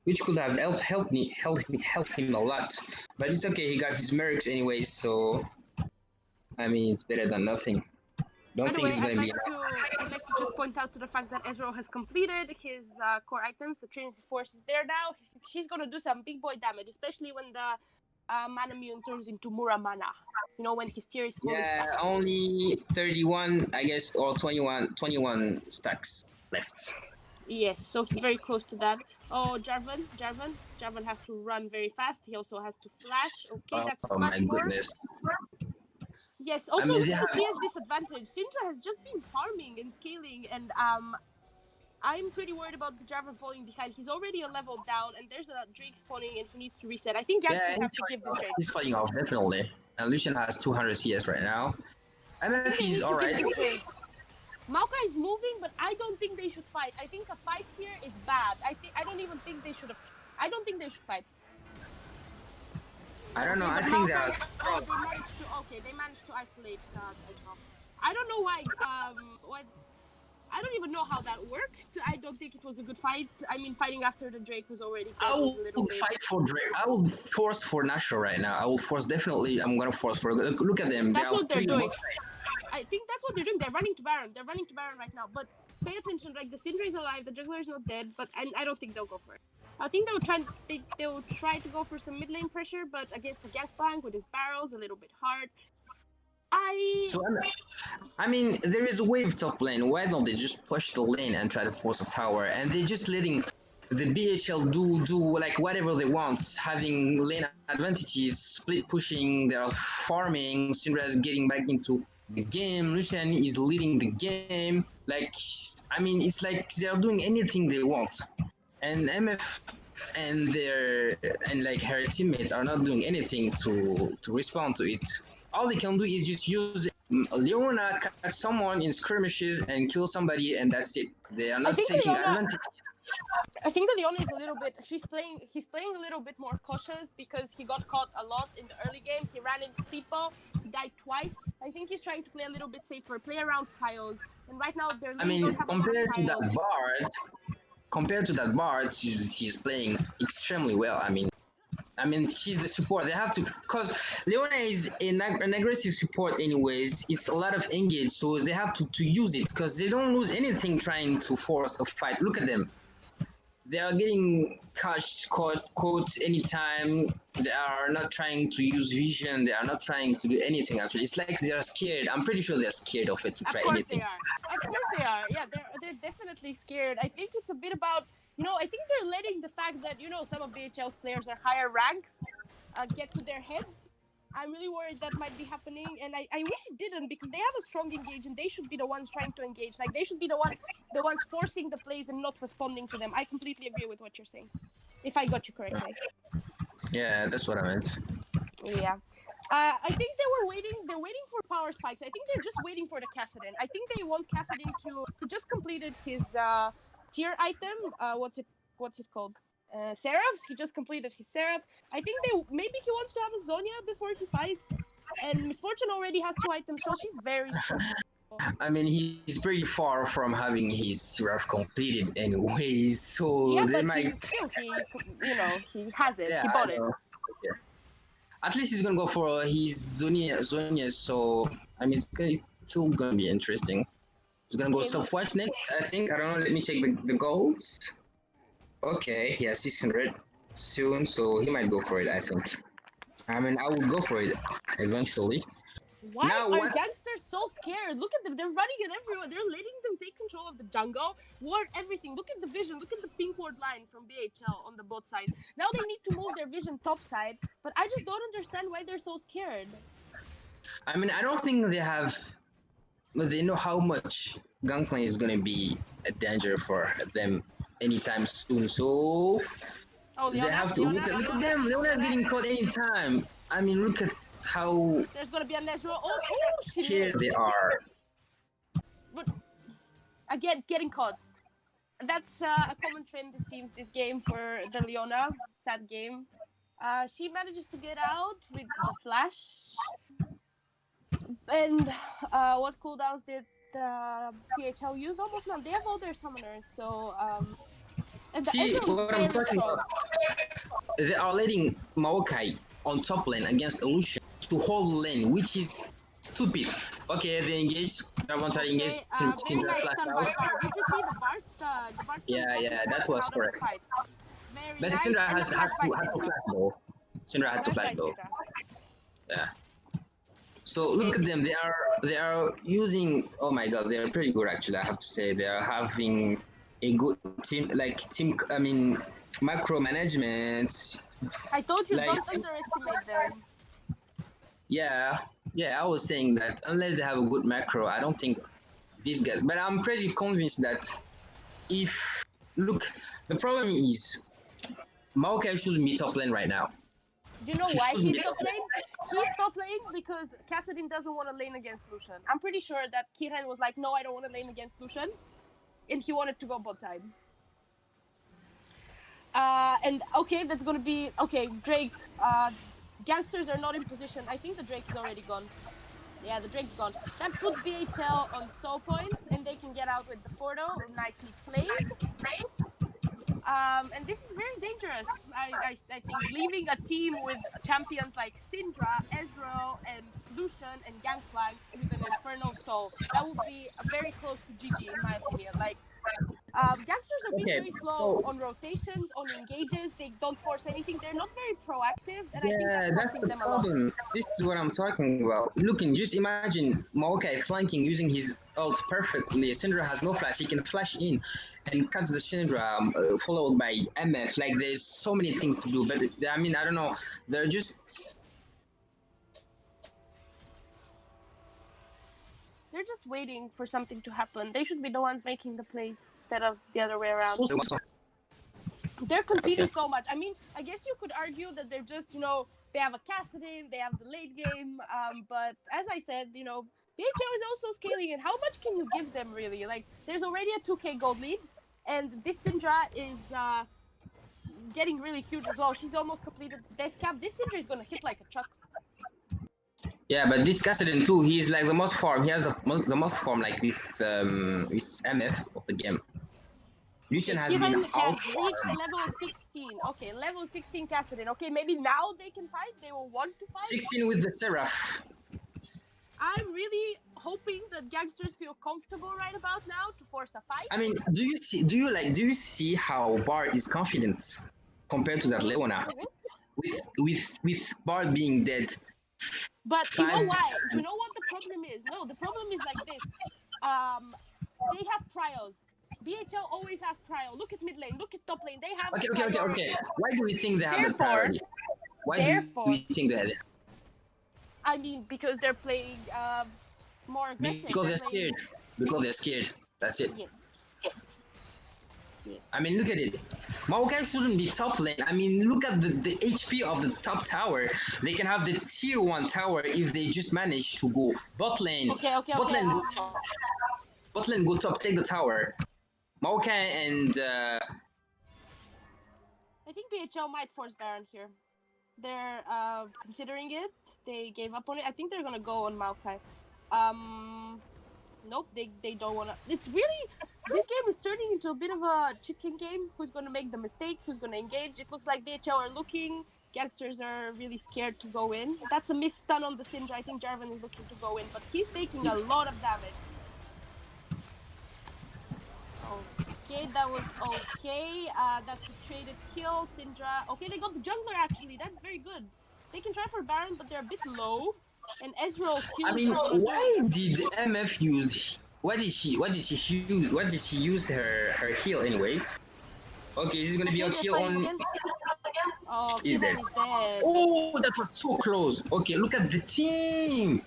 which could have helped him a lot. But it's okay. He got his mercs anyways, so I mean it's better than nothing.
By
Don't
the
think
way,
it's gonna be.
I'd like to just point out to the fact that Ezreal has completed his core items. The Trinity Force is there now. She's gonna do some big boy damage, especially when the mana immune turns into Muramana. You know, when his tier is fully
Yeah,
stacked.
only 31, I guess, or 21 stacks left.
Yes, so he's very close to that. Oh, Jarvan has to run very fast. He also has to flash. Okay, that's a
Oh my
flash force.
goodness.
Yes,
I
also
mean,
look
they
at the
have,
CS disadvantage. Syndra has just been farming and scaling, and I'm pretty worried about the Jarvan falling behind. He's already a level down, and there's a Drake spawning, and he needs to reset. I think Yanks
yeah,
would have to give this Drake.
he's fighting off definitely. And Lucian has 200 CS right now. I mean,
I think they
he's
need to
alright.
give this Drake. Maokai is moving, but I don't think they should fight. I think a fight here is bad. I don't even think they should have. I don't think they should fight.
I don't know.
Okay,
I
but
think
Maokai,
that.
oh, they managed to isolate as well. I don't know why. What? I don't even know how that worked. I don't think it was a good fight. I mean, fighting after the Drake was already dead
I
was a little
will
bit.
fight for Drake. I will force for Nashor right now. I will force definitely. I'm gonna force for. Look at them.
That's
They are
what they're
three
doing.
both sides.
I think that's what they're doing. They're running to Baron. They're running to Baron right now. But pay attention, like the Syndra is alive, the jungler is not dead, but I don't think they'll go for it. I think they will try to go for some mid lane pressure, but against the Gangplank with his barrels, a little bit hard.
So I mean, there is a wave top lane. Why don't they just push the lane and try to force a tower? And they're just letting the BHL do like whatever they want, having lane advantages, split pushing, they're farming. Syndra is getting back into the game. Lucian is leading the game. Like, I mean, it's like they're doing anything they want, and MF and like her teammates are not doing anything to respond to it. All they can do is just use Leona, catch someone in skirmishes and kill somebody, and that's it. They are not taking advantage.
I think that Leona is a little bit. He's playing a little bit more cautious because he got caught a lot in the early game. He ran into people, he died twice. I think he's trying to play a little bit safer, play around trials. And right now, their lanes don't have a lot of trials.
Compared to that Bard, she's playing extremely well. I mean, she's the support. They have to, because Leona is an aggressive support anyways. It's a lot of engage, so they have to use it because they don't lose anything trying to force a fight. Look at them. They are getting caught anytime. They are not trying to use vision. They are not trying to do anything, actually. It's like they are scared. I'm pretty sure they're scared of it to try anything.
Of course they are. Yeah, they're definitely scared. I think it's a bit about, I think they're letting the fact that, some of BHL's players are higher ranks get to their heads. I'm really worried that might be happening, and I wish it didn't, because they have a strong engage, and they should be the ones trying to engage. Like, they should be the ones forcing the plays and not responding to them. I completely agree with what you're saying, if I got you correctly.
Yeah, that's what I meant.
Yeah. I think they're waiting for power spikes. I think they're just waiting for the Kassadin. I think they want Kassadin to just completed his tier item. What's it called? Seraphs. He just completed his Seraphs. I think maybe he wants to have a Zonya before he fights. And Misfortune already has 2 items, so she's very strong.
I mean, he's pretty far from having his Seraph completed anyways, so
yeah,
they
but
might...
he has it. He bought it.
Yeah. At least he's gonna go for his Zonya, so I mean, it's still gonna be interesting. He's gonna go stopwatch next, I think. I don't know, let me check the goals. Okay, he has 600 soon, so he might go for it, I think. I mean, I would go for it eventually.
Why are gangsters so scared? Look at them. They're running it everywhere. They're letting them take control of the jungle, ward everything. Look at the vision. Look at the pink ward line from BHL on the bot side. Now they need to move their vision top side, but I just don't understand why they're so scared.
I mean, I don't think they know how much Gangplank is going to be a danger for them anytime soon. So they have to look at them. They're not getting caught anytime. I mean, look at how
there's gonna be a Nezreal. Oh,
scared they are.
But again, getting caught. That's a common trend, it seems, this game for the Leona. Sad game. She manages to get out with the flash. And what cooldowns did the PHL use? Almost none. They have all their summoners, so And the
See
Ezreal is
what I'm
very
talking
strong.
about? They are letting Maokai on top lane against Illusion to hold lane, which is stupid. Okay, they engage. That one tried to engage.
Very nice stun by Bard. Did you see the Bard stun? The Bard stun
Yeah,
got the
yeah, that
stacks
was
out of the
correct.
fight. Very
But
nice.
Syndra
And the
has
flash by
to
Syndra.
flash though. Syndra had to
Flash
flash
by
though.
Syndra.
Yeah. So
Okay.
look at them. They are using. Oh my god, they are pretty good actually. I have to say they are having a good team. I mean, macro management.
I told you,
Like
don't underestimate them.
yeah, yeah. I was saying that unless they have a good macro, I don't think these guys. But I'm pretty convinced that if look, the problem is Maokai shouldn't be top lane right now.
Do you know
He
why
shouldn't
he's
be
top lane? He's top lane because Kassadin doesn't want to lane against Lucian. I'm pretty sure that Kiran was like, no, I don't want to lane against Lucian. And he wanted to go bot side. And okay, that's gonna be okay. Drake, gangsters are not in position. I think the Drake is already gone. Yeah, the Drake's gone. That puts BHL on soul points, and they can get out with the Porto. Nicely played. And this is very dangerous. I think leaving a team with champions like Syndra, Ezreal, and Lucian and Gangplank with an Inferno Soul, that would be very close to GG in my opinion. Like, gangsters are being
Okay,
very slow
so-
on rotations, on engages. They don't force anything. They're not very proactive, and I think
Yeah,
that's
that's
costing
the
them a lot.
problem. This is what I'm talking about. Looking, just imagine Maokai flanking using his ult perfectly. Syndra has no flash. He can flash in and catch the Syndra, followed by MF. Like, there's so many things to do. But I mean, I don't know. They're just
They're just waiting for something to happen. They should be the ones making the plays instead of the other way around.
so.
They're conceding
Okay.
so much. I mean, I guess you could argue that they're just, they have a Kassadin, they have the late game. But as I said, BHL is also scaling, and how much can you give them really? Like, there's already a 2K gold lead, and this Syndra is getting really huge as well. She's almost completed the death cap. This Syndra is gonna hit like a truck.
Yeah, but this Kassadin too, he's like the most farm. He has the most farm, like with MF of the game. Lucian has
Kiran
been
has
out.
reached level 16. Okay, level 16 Kassadin. Okay, maybe now they can fight. They will want to fight.
16 with the Seraph.
I'm really hoping that gangsters feel comfortable right about now to force a fight.
I mean, do you see how Bard is confident compared to that Leona? With Bard being dead.
But you know why? Do you know what the problem is? No, the problem is like this. They have priors. BHL always has prior. Look at mid lane. Look at top lane. They have.
Okay. Why do we think they have that
Therefore-
priority? Why do we think they had it?
I mean, because they're playing more aggressive.
Because they're
They're playing-
scared. Because they're scared. That's it.
Yes. Yes.
I mean, look at it. Maokai shouldn't be top lane. I mean, look at the HP of the top tower. They can have the tier 1 tower if they just manage to go bot lane.
Okay.
Bot lane go top. Bot lane go top, take the tower. Maokai and
I think BHL might force Baron here. They're considering it. They gave up on it. I think they're gonna go on Maokai. Nope, they don't wanna. It's really, this game is turning into a bit of a chicken game. Who's gonna make the mistake? Who's gonna engage? It looks like BHL are looking. Gangsters are really scared to go in. That's a missed stun on the Syndra. I think Jarvan is looking to go in, but he's taking a lot of damage. Okay, that was okay. That's a traded kill. Syndra. Okay, they got the jungler actually. That's very good. They can try for Baron, but they're a bit low. And Ezreal kills.
I mean, why did MF use? What did she use her heal anyways? Okay, this is gonna be a kill on.
Oh,
He's
Kiran
dead.
is dead.
Oh, that was so close. Okay, look at the team.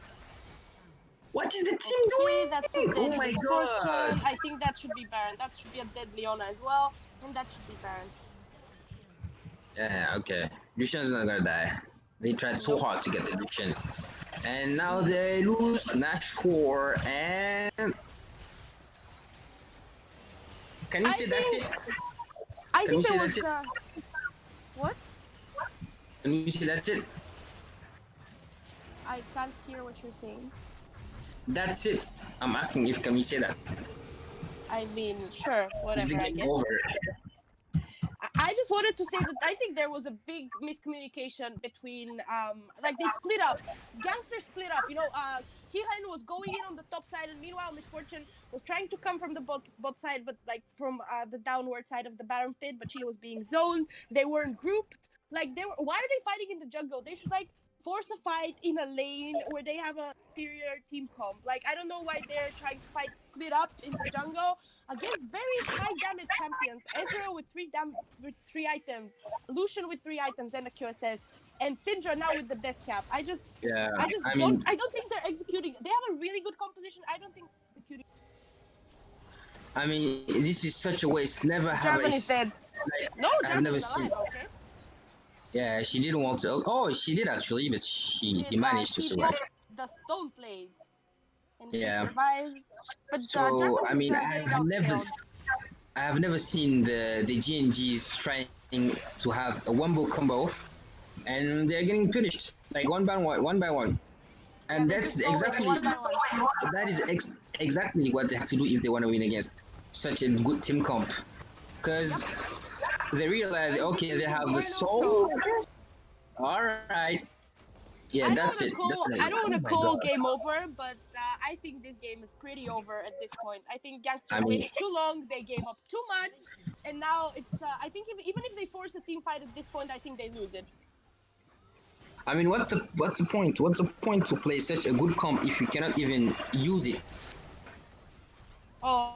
What is the team
Okay,
doing?
that's a
Oh
dead
my
misfortune.
god.
I think that should be Baron. That should be a dead Leona as well. And that should be Baron.
Yeah, okay. Lucian's not gonna die. They tried so hard to get the Lucian. And now they lose Nashor and... Can you
I
say that's
think-
it?
I
Can
think
you
there
say
was.
that's
What?
Can you say that's it?
I can't hear what you're saying.
That's it. I'm asking if can you say that?
I mean, sure,
Is the
whatever, I
game
guess.
over?
I just wanted to say that I think there was a big miscommunication between like they split up. Gangsters split up. Kiran was going in on the top side, and meanwhile Misfortune was trying to come from the bot side, but like from the downward side of the Baron pit. But she was being zoned. They weren't grouped. Like they were. Why are they fighting in the jungle? They should like force a fight in a lane where they have a superior team comp. Like I don't know why they're trying to fight split up in the jungle against very high damage champions. Ezreal with three items, Lucian with 3 items and a QSS, and Syndra now with the death cap. I don't think they're executing. They have a really good composition. I don't think they're executing.
I mean, this is such a waste. Never have
Jarvan is dead. No, Jarvan is alive. Okay.
Yeah, she didn't want to. Oh, she did actually, but he managed to survive.
The stone blade. And
yeah.
He survived. But
so I mean, I have never seen the GNGs trying to have a wombo combo, and they're getting finished like one by one. And that's exactly exactly what they have to do if they want to win against such a good team comp, because they realize, okay, they have the soul. All right. Yeah, that's it.
I don't want to call game over, but I think this game is pretty over at this point. I think Gangsters waited too long. They gave up too much, and now it's. I think even if they force a team fight at this point, I think they lose it.
I mean, what's the point? What's the point to play such a good comp if you cannot even use it?
Oh.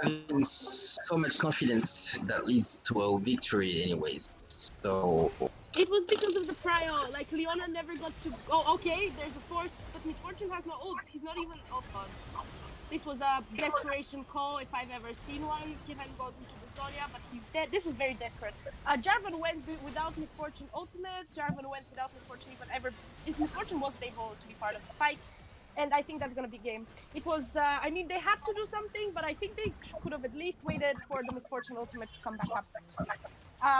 Having so much confidence that leads to a victory anyways. So
it was because of the prior, like Leona never got to go. Okay, there's a force, but Misfortune has no ult. He's not even ult on. This was a desperation call if I've ever seen one. Kiran goes into the Zonia, but he's dead. This was very desperate. Jarvan went without Misfortune ultimate. Jarvan went without Misfortune even ever. If Misfortune wasn't able to be part of the fight. And I think that's going to be game. It was, I mean, they had to do something, but I think they could have at least waited for the Misfortune ultimate to come back up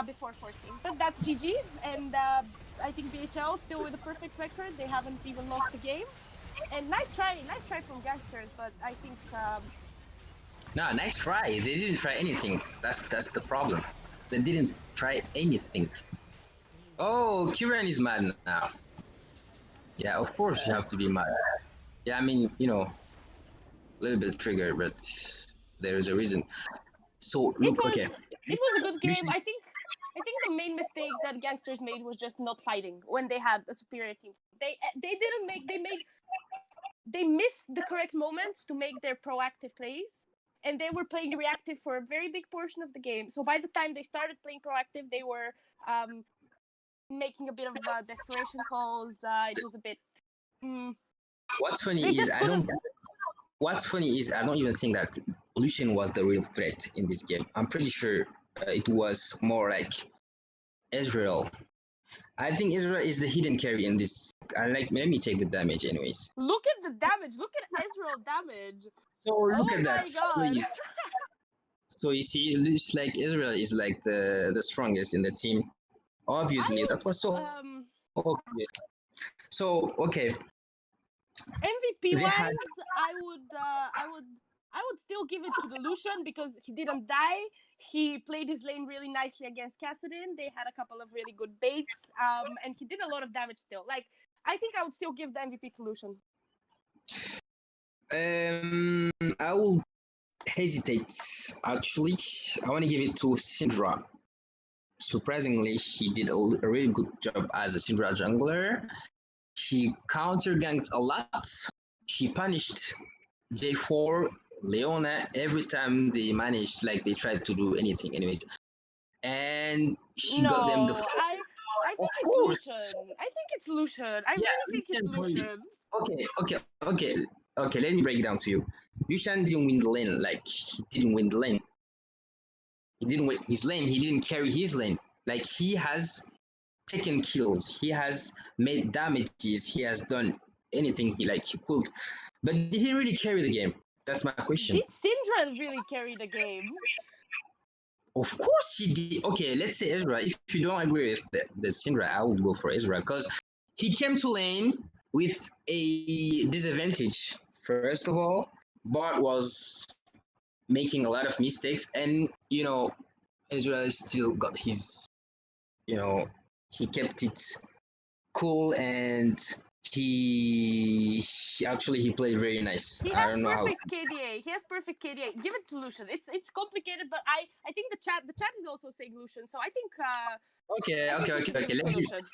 before forcing. But that's GG, and I think BHL still with a perfect record. They haven't even lost the game. And nice try from Gangsters, but I think...
No, nice try. They didn't try anything. That's the problem. They didn't try anything. Oh, Kiran is mad now. Yeah, of course you have to be mad. Yeah, I mean, you know, a little bit triggered, but there's a reason. So look,
it was a good game. I think the main mistake that Gangsters made was just not fighting when they had a superior team. They missed the correct moments to make their proactive plays, and they were playing reactive for a very big portion of the game. So by the time they started playing proactive, they were making a bit of desperation calls. It was a bit.
What's funny is I don't even think that Lucian was the real threat in this game. I'm pretty sure it was more like Ezreal. I think Ezreal is the hidden carry in this. Let me take the damage anyways.
Look at the damage. Look at Ezreal damage.
So look at that. Please. So you see, it looks like Ezreal is like the strongest in the team. Obviously, that was so obvious. So okay.
MVP wise, I would still give it to the Lucian because he didn't die. He played his lane really nicely against Kassadin. They had a couple of really good baits, and he did a lot of damage still. Like, I think I would still give the MVP to Lucian.
I will hesitate. Actually, I want to give it to Syndra. Surprisingly, she did a really good job as a Syndra jungler. She counter-ganked a lot. She punished J4, Leona every time they managed, like they tried to do anything anyways. And she got them the...
I think it's Lucian. I think it's Lucian. I really think it's Lucian.
Okay, let me break it down to you. Lucian didn't win the lane, like he didn't win the lane. He didn't win his lane, he didn't carry his lane. Like he has taken kills, he has made damages, he has done anything he could. But did he really carry the game? That's my question.
Did Syndra really carry the game?
Of course he did. Okay, let's say Ezra. If you don't agree with the Syndra, I would go for Ezra because he came to lane with a disadvantage. First of all, Bart was making a lot of mistakes, and Ezra still got his. You know, he kept it cool, and he played very nice.
He
I
has
don't know how.
perfect KDA. He has perfect KDA. Give it to Lucian. It's complicated, but I think the chat is also saying Lucian. So I think
Okay,
we
okay,
should
okay,
give
okay.
it to Lucian.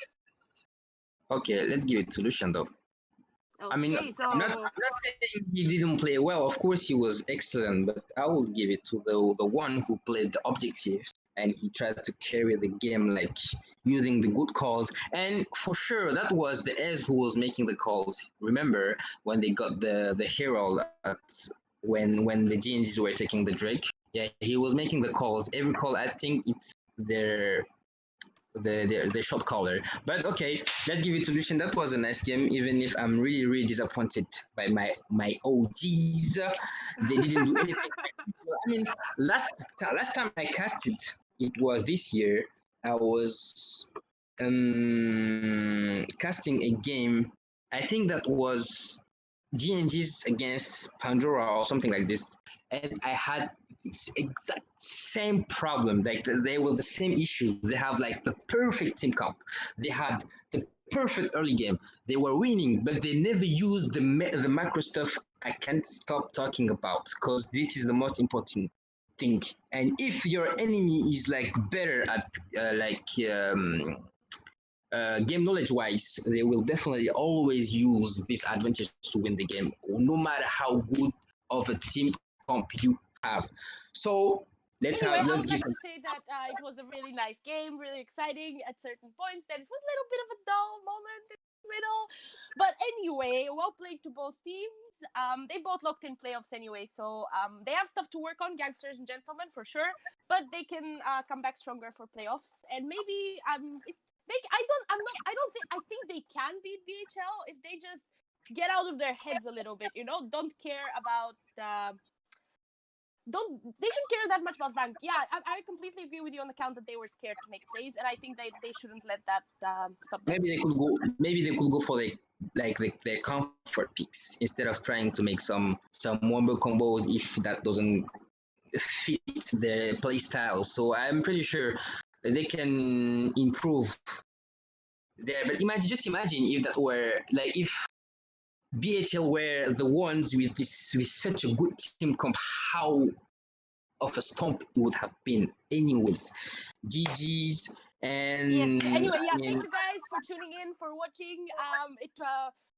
Let's give it to Lucian though. I mean,
Okay, so
I'm not saying he didn't play well. Of course, he was excellent, but I will give it to the one who played the objectives and he tried to carry the game like using the good calls. And for sure, that was the S who was making the calls. Remember when they got the hero at when the GNGs were taking the Drake? Yeah, he was making the calls. Every call, I think it's their the shot caller. But okay, let's give it to Lucian. That was a nice game, even if I'm really really disappointed by my OGs. They didn't do anything. I mean, last time I casted, it was this year. I was casting a game. I think that was GNGs against Pandora or something like this, and I had this exact same problem. Like they were the same issues. They have like the perfect team comp. They had the perfect early game. They were winning, but they never used the macro stuff. I can't stop talking about because this is the most important thing. And if your enemy is like better at game knowledge wise, they will definitely always use this advantage to win the game, no matter how good of a team comp you have. So
anyway, I
let's
would
give
like
some.
to say that it was a really nice game, really exciting at certain points. Then it was a little bit of a dull moment in the middle. But anyway, well played to both teams. They both locked in playoffs anyway, so they have stuff to work on, gangsters and gentlemen, for sure. But they can come back stronger for playoffs, and maybe I think they can beat BHL if they just get out of their heads a little bit. Don't care about. They shouldn't care that much about rank. Yeah, I completely agree with you on the count that they were scared to make plays, and I think they shouldn't let that stop them.
Maybe they could go. Maybe they could go for their comfort picks instead of trying to make some wombo combos if that doesn't fit their play style. So I'm pretty sure they can improve there. But just imagine if that were like if BHL were the ones with such a good team comp, how of a stomp it would have been. Anyways, GG's
Yes.
and
Anyway,
I
yeah.
mean,
Thank you guys for tuning in, for watching. It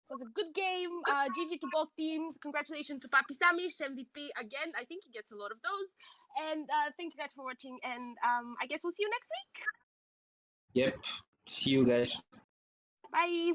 was a good game. GG to both teams. Congratulations to Papi Samish, MVP again. I think he gets a lot of those. And thank you guys for watching. And I guess we'll see you next week.
yep. See you guys.
Bye.